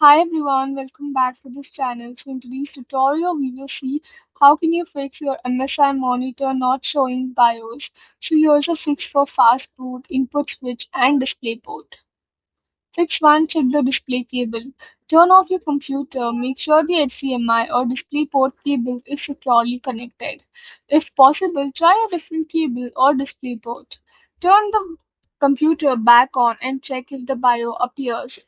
Hi everyone, welcome back to this channel. So in today's tutorial, we will see how can you fix your MSI monitor not showing BIOS. So here's a fix for fast boot, input switch, and DisplayPort. Fix 1. Check the display cable. Turn off your computer. Make sure the HDMI or DisplayPort cable is securely connected. If possible, try a different cable or DisplayPort. Turn the computer back on and check if the BIOS appears.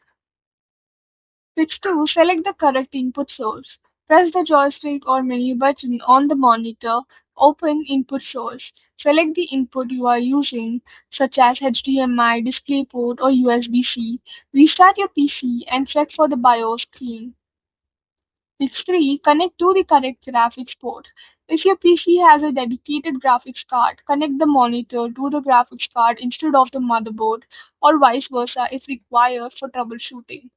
Fix 2. Select the correct input source. Press the joystick or menu button on the monitor. Open input source. Select the input you are using, such as HDMI, DisplayPort, or USB-C. Restart your PC and check for the BIOS screen. Fix 3. Connect to the correct graphics port. If your PC has a dedicated graphics card, connect the monitor to the graphics card instead of the motherboard, or vice versa if required for troubleshooting.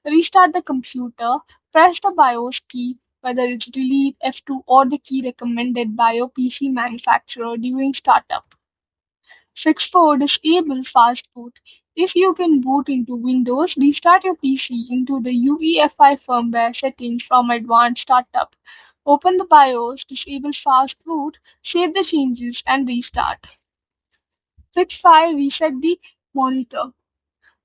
Restart the computer, press the BIOS key, whether it's delete, F2, or the key recommended by your PC manufacturer during startup. Fix 4. Disable fast boot. If you can boot into Windows, restart your PC into the UEFI firmware settings from Advanced Startup. Open the BIOS, disable fast boot, save the changes, and restart. Fix 5. Reset the monitor.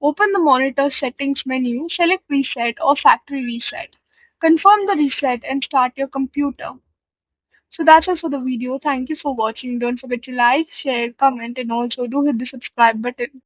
Open the monitor settings menu, select reset or factory reset. Confirm the reset and start your computer. So that's all for the video. Thank you for watching. Don't forget to like, share, comment, and also do hit the subscribe button.